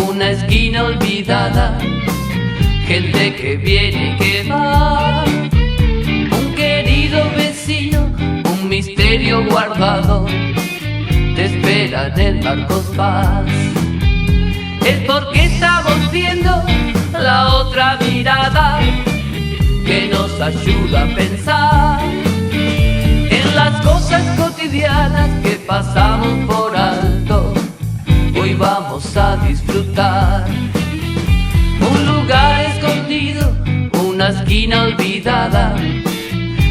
Una esquina olvidada, gente que viene y que va, un querido vecino, un misterio guardado, te espera en el Marcos Paz. Es porque estamos viendo la otra mirada que nos ayuda a pensar en las cosas cotidianas que pasamos por alto. Hoy vamos a disfrutar un lugar escondido, una esquina olvidada,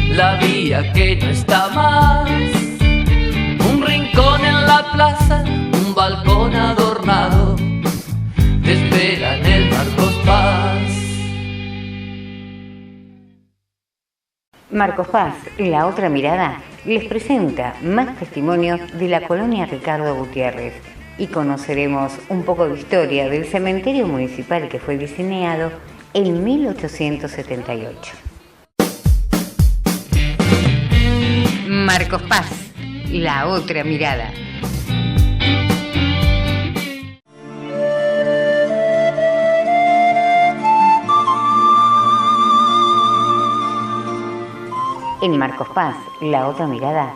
la vía que no está más, un rincón en la plaza, un balcón adornado, te espera en el Marcos Paz. Marcos Paz, La Otra Mirada, les presenta más testimonios de la colonia Ricardo Gutiérrez y conoceremos un poco de historia del cementerio municipal que fue diseñado en 1878. Marcos Paz, La Otra Mirada. En Marcos Paz, La Otra Mirada,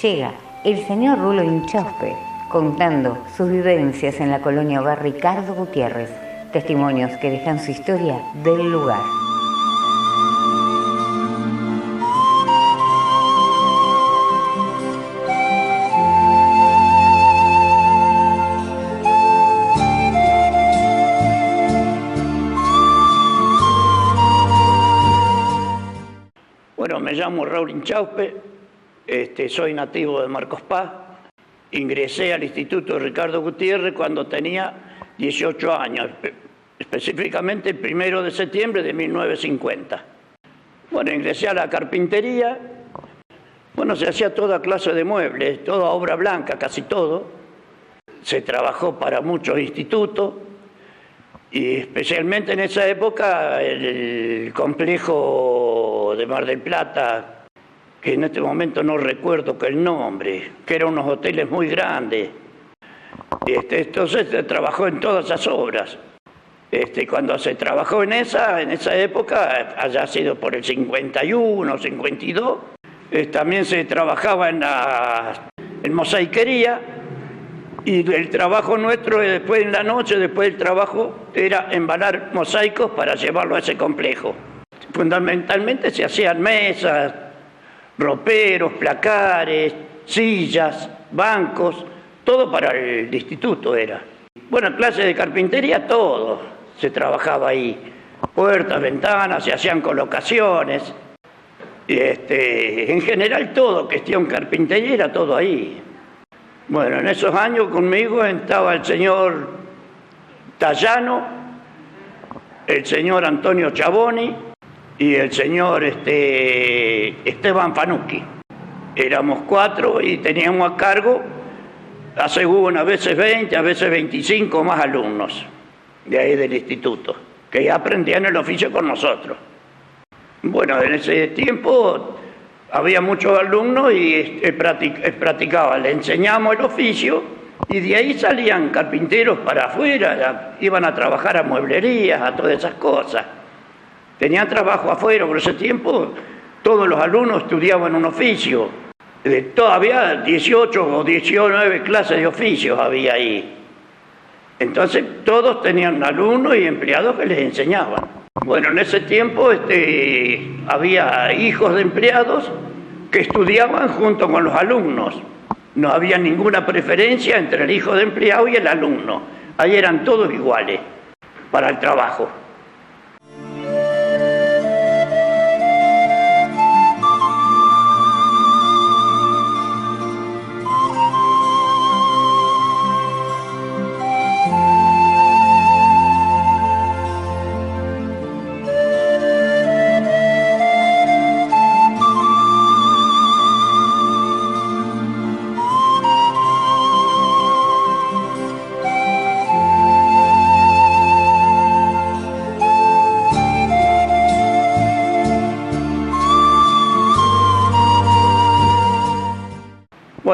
llega el señor Rulo Inchauspe, contando sus vivencias en la colonia Hogar Ricardo Gutiérrez, testimonios que dejan su historia del lugar. Bueno, me llamo Raúl Inchauspe, soy nativo de Marcos Paz. Ingresé al Instituto Ricardo Gutiérrez cuando tenía 18 años, específicamente el 1 de septiembre de 1950. Bueno, ingresé a la carpintería. Bueno, se hacía toda clase de muebles, toda obra blanca, casi todo. Se trabajó para muchos institutos y especialmente en esa época el complejo de Mar del Plata, que en este momento no recuerdo el nombre, que eran unos hoteles muy grandes. Entonces se trabajó en todas esas obras. Cuando se trabajó en esa época, haya sido por el 51, 52, también se trabajaba en mosaiquería, y el trabajo nuestro después en la noche, después del trabajo, era embalar mosaicos para llevarlo a ese complejo. Fundamentalmente se hacían mesas, roperos, placares, sillas, bancos, todo para el instituto era. Bueno, clase de carpintería, todo se trabajaba ahí. Puertas, ventanas, se hacían colocaciones. En general todo, cuestión carpintería, era todo ahí. Bueno, en esos años conmigo estaba el señor Tallano, el señor Antonio Chaboni y el señor Esteban Fanucchi. Éramos 4 y teníamos a cargo, a veces 20, a veces 25 más alumnos de ahí del instituto, que ya aprendían el oficio con nosotros. Bueno, en ese tiempo había muchos alumnos y practicaban, le enseñamos el oficio y de ahí salían carpinteros para afuera, iban a trabajar a mueblerías, a todas esas cosas. Tenían trabajo afuera, por ese tiempo todos los alumnos estudiaban un oficio. Todavía 18 o 19 clases de oficios había ahí. Entonces todos tenían alumnos y empleados que les enseñaban. Bueno, en ese tiempo había hijos de empleados que estudiaban junto con los alumnos. No había ninguna preferencia entre el hijo de empleado y el alumno. Ahí eran todos iguales para el trabajo.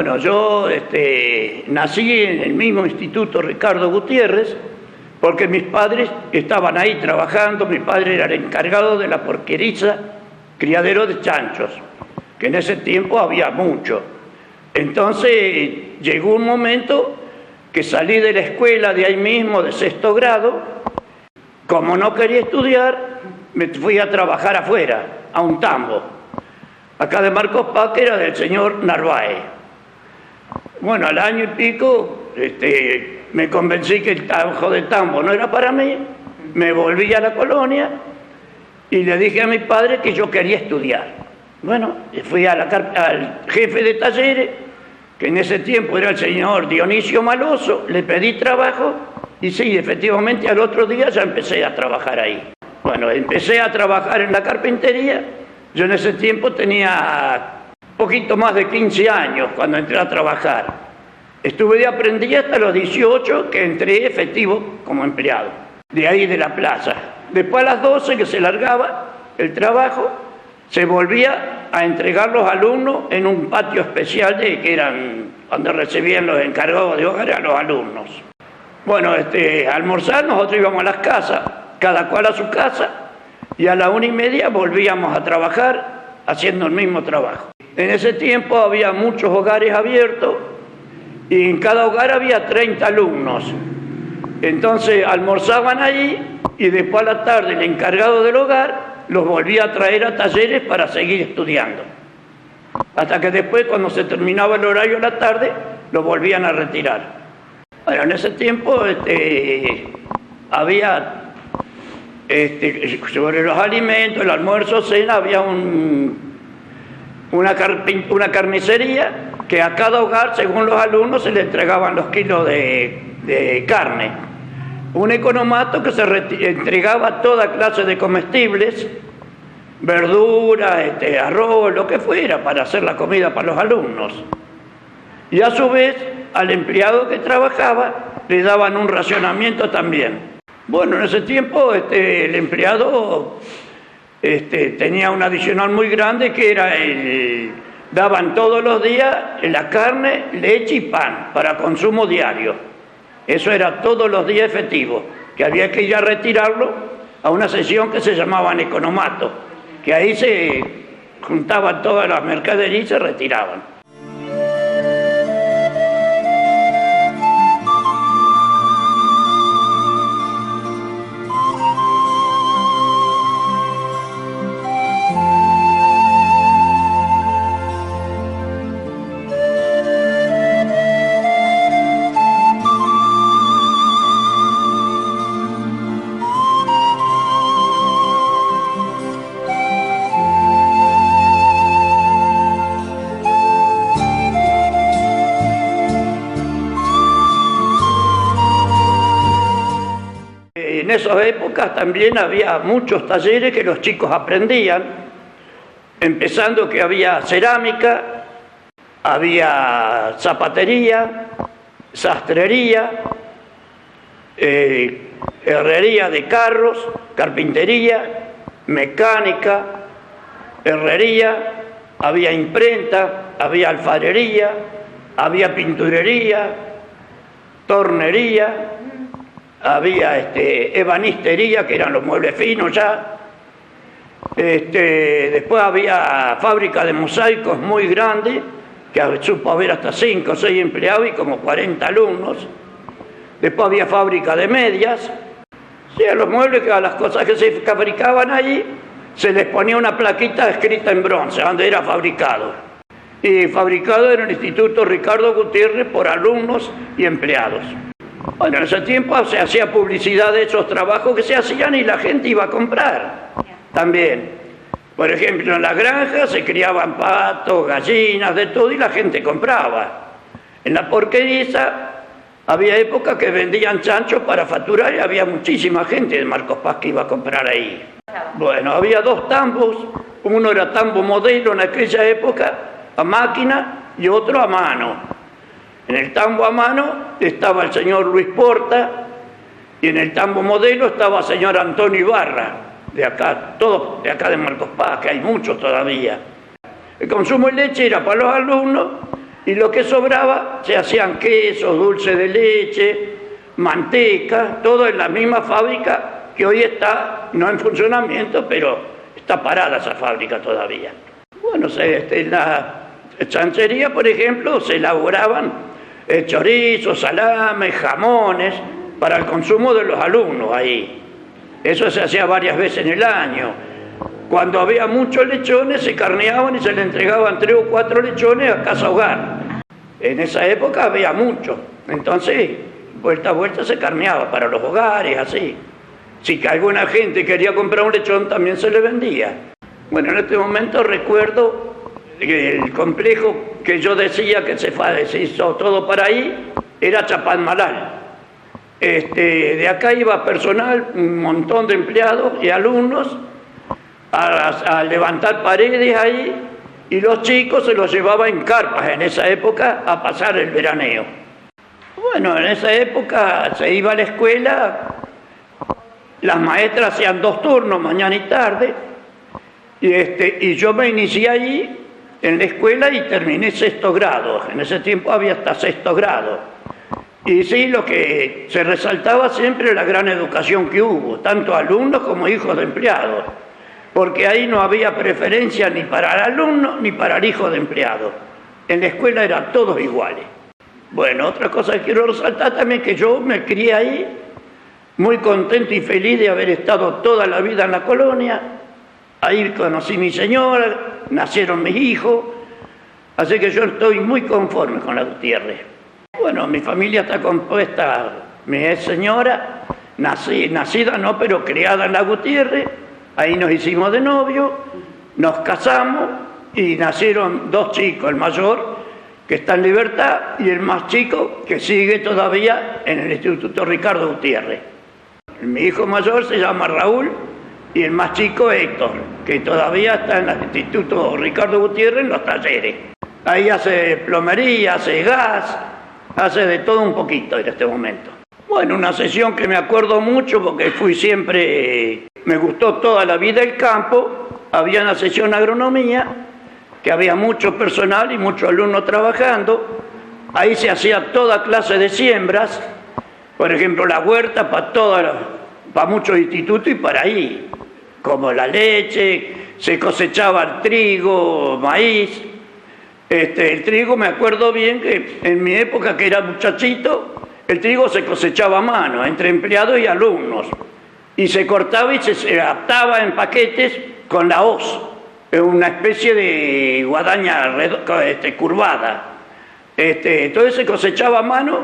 Bueno, yo nací en el mismo Instituto Ricardo Gutiérrez, porque mis padres estaban ahí trabajando. Mi padre era el encargado de la porqueriza, criadero de chanchos, que en ese tiempo había mucho. Entonces llegó un momento que salí de la escuela de ahí mismo, de 6º grado. Como no quería estudiar, me fui a trabajar afuera, a un tambo, acá de Marcos Paz, que era del señor Narváez. Bueno, al año y pico me convencí que el trabajo de tambo no era para mí, me volví a la colonia y le dije a mi padre que yo quería estudiar. Bueno, fui al jefe de talleres, que en ese tiempo era el señor Dionisio Maloso, le pedí trabajo y sí, efectivamente al otro día ya empecé a trabajar ahí. Bueno, empecé a trabajar en la carpintería. Yo en ese tiempo tenía poquito más de 15 años cuando entré a trabajar. Estuve de aprendiz hasta los 18, que entré efectivo como empleado, de ahí de la plaza. Después a las 12, que se largaba el trabajo, se volvía a entregar los alumnos en un patio especial que eran donde recibían los encargados de hogar a los alumnos. Bueno, almorzar, nosotros íbamos a las casas, cada cual a su casa, y a la 1:30 volvíamos a trabajar haciendo el mismo trabajo. En ese tiempo había muchos hogares abiertos y en cada hogar había 30 alumnos. Entonces almorzaban allí y después a la tarde el encargado del hogar los volvía a traer a talleres para seguir estudiando. Hasta que después, cuando se terminaba el horario de la tarde, los volvían a retirar. Bueno, en ese tiempo había, sobre los alimentos, el almuerzo, cena, había una carnicería que a cada hogar, según los alumnos, se le entregaban los kilos de carne. Un economato que se entregaba toda clase de comestibles, verduras, arroz, lo que fuera, para hacer la comida para los alumnos. Y a su vez, al empleado que trabajaba, le daban un racionamiento también. Bueno, en ese tiempo el empleado tenía un adicional muy grande, que era daban todos los días la carne, leche y pan para consumo diario. Eso era todos los días efectivo, que había que ir a retirarlo a una sesión que se llamaban economato, que ahí se juntaban todas las mercaderías y se retiraban. En esas épocas también había muchos talleres que los chicos aprendían, empezando que había cerámica, había zapatería, sastrería, herrería de carros, carpintería, mecánica, herrería, había imprenta, había alfarería, había pinturería, tornería, había ebanistería, que eran los muebles finos ya. Después había fábrica de mosaicos muy grande, que supo haber hasta 5 o 6 empleados y como 40 alumnos. Después había fábrica de medias. Sí, a los muebles, a las cosas que se fabricaban allí, se les ponía una plaquita escrita en bronce, donde era fabricado. Y fabricado en el Instituto Ricardo Gutiérrez por alumnos y empleados. Bueno, en ese tiempo se hacía publicidad de esos trabajos que se hacían y la gente iba a comprar también. Por ejemplo, en las granjas se criaban patos, gallinas, de todo, y la gente compraba. En la porqueriza había épocas que vendían chanchos para facturar y había muchísima gente de Marcos Paz que iba a comprar ahí. Bueno, había 2 tambos, uno era tambo modelo en aquella época, a máquina, y otro a mano. En el tambo a mano estaba el señor Luis Porta y en el tambo modelo estaba el señor Antonio Ibarra, de acá, todos de acá de Marcos Paz, que hay muchos todavía. El consumo de leche era para los alumnos y lo que sobraba se hacían quesos, dulce de leche, manteca, todo en la misma fábrica que hoy está, no en funcionamiento, pero está parada esa fábrica todavía. Bueno, en la chanchería, por ejemplo, se elaboraban chorizos, salames, jamones, para el consumo de los alumnos ahí. Eso se hacía varias veces en el año. Cuando había muchos lechones, se carneaban y se le entregaban 3 o 4 lechones a casa hogar. En esa época había mucho, entonces vuelta a vuelta se carneaba para los hogares, así. Si alguna gente quería comprar un lechón, también se le vendía. Bueno, en este momento recuerdo que el complejo que yo decía que se hizo todo para ahí era Chapadmalal. De acá iba personal, un montón de empleados y alumnos a levantar paredes ahí, y los chicos se los llevaba en carpas en esa época a pasar el veraneo. Bueno, en esa época se iba a la escuela, las maestras hacían 2 turnos, mañana y tarde, y yo me inicié ahí en la escuela y terminé 6º grado. En ese tiempo había hasta 6º grado. Y sí, lo que se resaltaba siempre la gran educación que hubo, tanto alumnos como hijos de empleados, porque ahí no había preferencia ni para el alumno ni para el hijo de empleado. En la escuela eran todos iguales. Bueno, otra cosa que quiero resaltar también es que yo me crié ahí, muy contento y feliz de haber estado toda la vida en la colonia. Ahí conocí a mi señora, nacieron mis hijos, así que yo estoy muy conforme con la Gutiérrez. Bueno, mi familia está compuesta, mi ex señora, nacida no, pero criada en la Gutiérrez. Ahí nos hicimos de novio, nos casamos y nacieron 2 chicos, el mayor que está en libertad y el más chico que sigue todavía en el Instituto Ricardo Gutiérrez. Mi hijo mayor se llama Raúl y el más chico Héctor, que todavía está en el Instituto Ricardo Gutiérrez en los talleres. Ahí hace plomería, hace gas, hace de todo un poquito en este momento. Bueno, una sesión que me acuerdo mucho porque fui siempre, me gustó toda la vida el campo. Había una sesión de agronomía, que había mucho personal y muchos alumnos trabajando. Ahí se hacía toda clase de siembras, por ejemplo la huerta para muchos institutos y para ahí, como la leche, se cosechaba el trigo, maíz. El trigo me acuerdo bien que en mi época que era muchachito, el trigo se cosechaba a mano, entre empleados y alumnos, y se cortaba y se ataba en paquetes con la hoz, una especie de guadaña curvada. Entonces se cosechaba a mano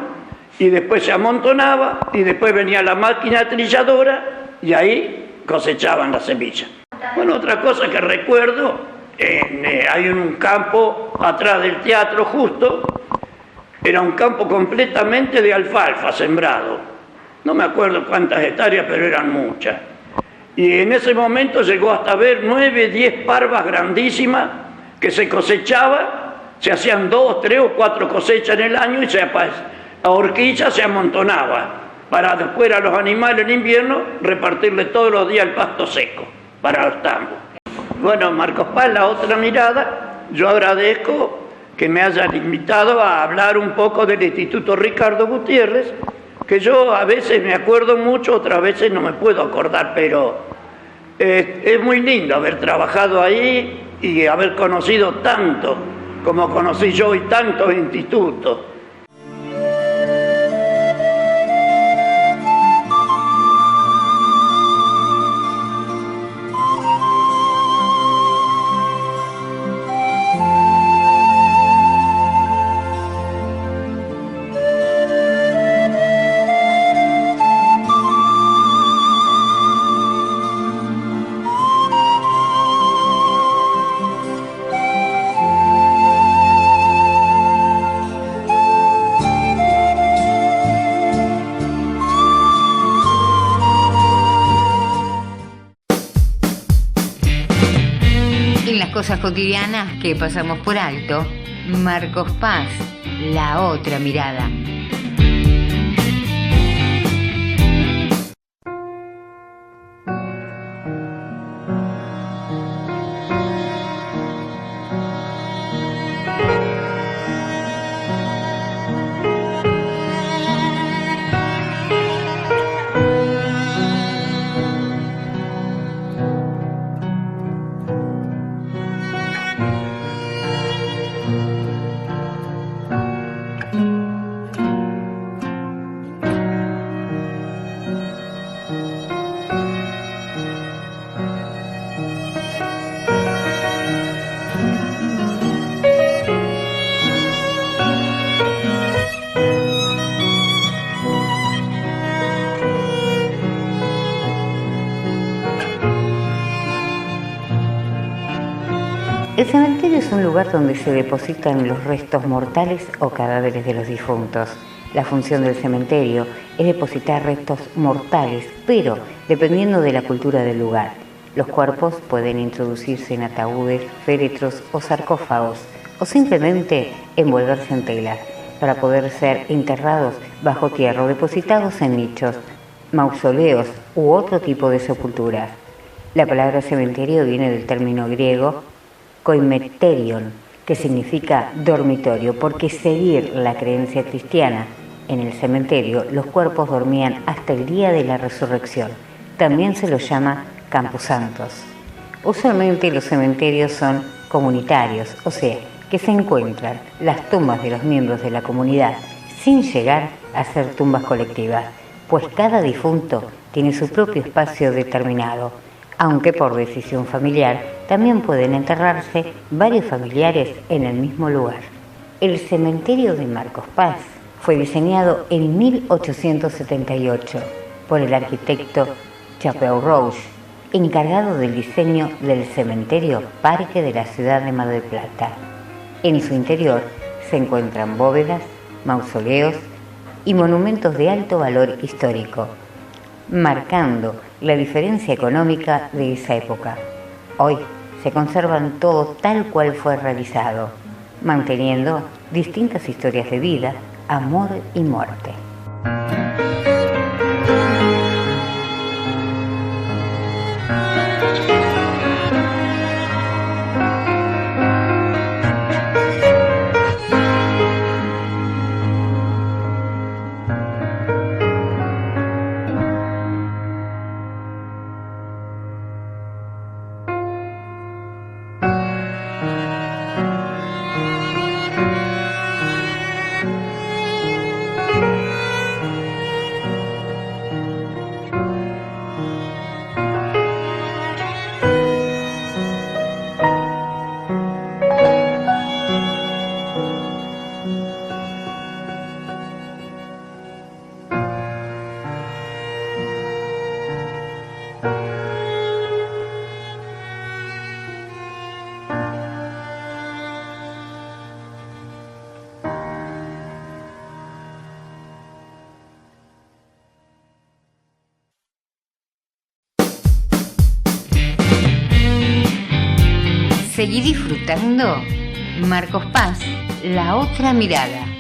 y después se amontonaba y después venía la máquina trilladora y ahí cosechaban la semilla. Bueno, otra cosa que recuerdo, hay un campo atrás del teatro justo. Era un campo completamente de alfalfa sembrado. No me acuerdo cuántas hectáreas, pero eran muchas. Y en ese momento llegó hasta ver 9, 10 parvas grandísimas que se cosechaba, se hacían 2, 3 o 4 cosechas en el año y a horquilla se amontonaba para después a los animales en invierno repartirle todos los días el pasto seco para los tambos. Bueno, Marcos Paz, la otra mirada, yo agradezco que me hayan invitado a hablar un poco del Instituto Ricardo Gutiérrez, que yo a veces me acuerdo mucho, otras veces no me puedo acordar, pero es muy lindo haber trabajado ahí y haber conocido tanto como conocí yo y tantos institutos. Cosas cotidianas que pasamos por alto. Marcos Paz, la otra mirada. El cementerio es un lugar donde se depositan los restos mortales o cadáveres de los difuntos. La función del cementerio es depositar restos mortales, pero dependiendo de la cultura del lugar. Los cuerpos pueden introducirse en ataúdes, féretros o sarcófagos, o simplemente envolverse en tela, para poder ser enterrados bajo tierra o depositados en nichos, mausoleos u otro tipo de sepulturas. La palabra cementerio viene del término griego koimeterion, que significa dormitorio, porque seguir la creencia cristiana, en el cementerio los cuerpos dormían hasta el día de la resurrección. También se los llama camposantos. Usualmente los cementerios son comunitarios, o sea, que se encuentran las tumbas de los miembros de la comunidad sin llegar a ser tumbas colectivas, pues cada difunto tiene su propio espacio determinado, aunque por decisión familiar también pueden enterrarse varios familiares en el mismo lugar. El cementerio de Marcos Paz fue diseñado en 1878 por el arquitecto Chapeu Roig, encargado del diseño del cementerio Parque de la ciudad de Mar del Plata. En su interior se encuentran bóvedas, mausoleos y monumentos de alto valor histórico, marcando la diferencia económica de esa época. Hoy se conservan todo tal cual fue realizado, manteniendo distintas historias de vida, amor y muerte. Seguí disfrutando Marcos Paz, la otra mirada.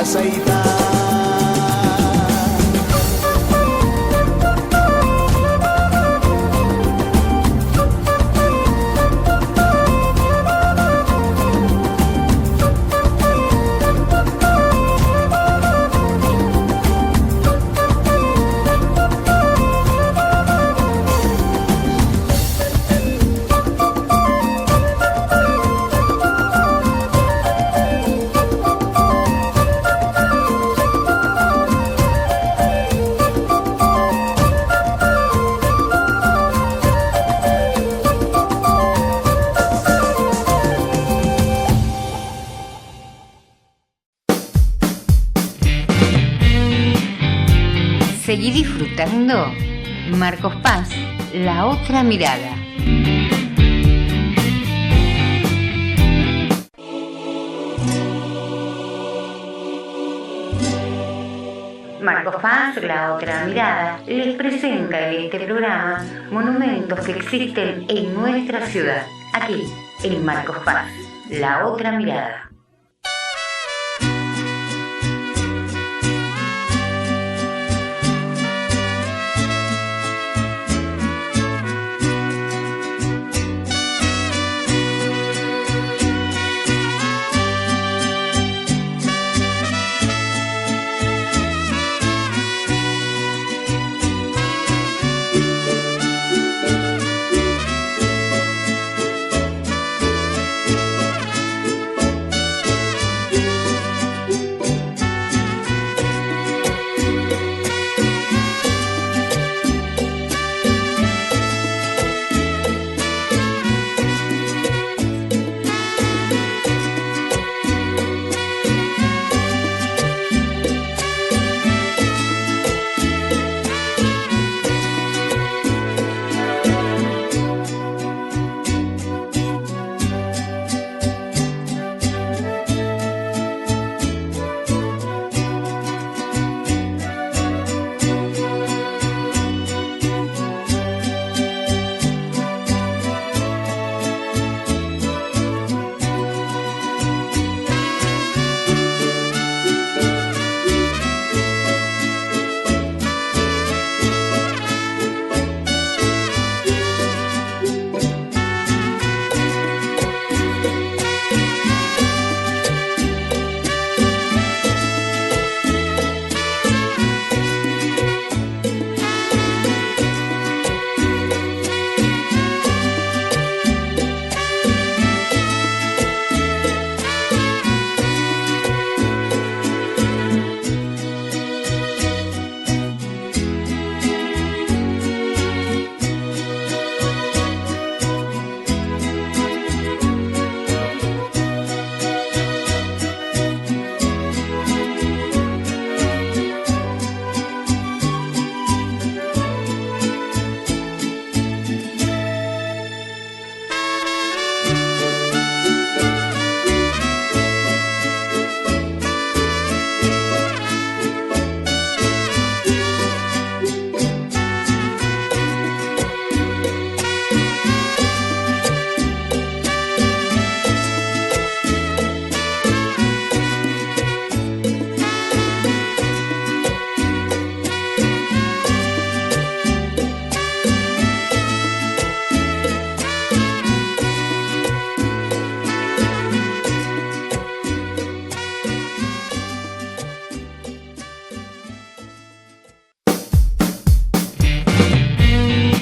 paseita. Seguí disfrutando Marcos Paz, La Otra Mirada. Marcos Paz, La Otra Mirada, les presenta en este programa monumentos que existen en nuestra ciudad, aquí en Marcos Paz, La Otra Mirada.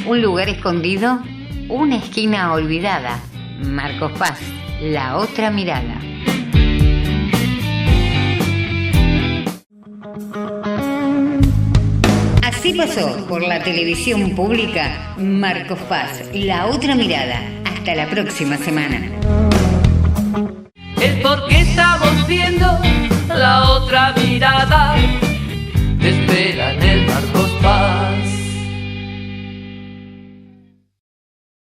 Un lugar escondido, una esquina olvidada. Marcos Paz, La Otra Mirada. Así pasó por la televisión pública Marcos Paz, La Otra Mirada. Hasta la próxima semana. Es porque estamos viendo la otra mirada.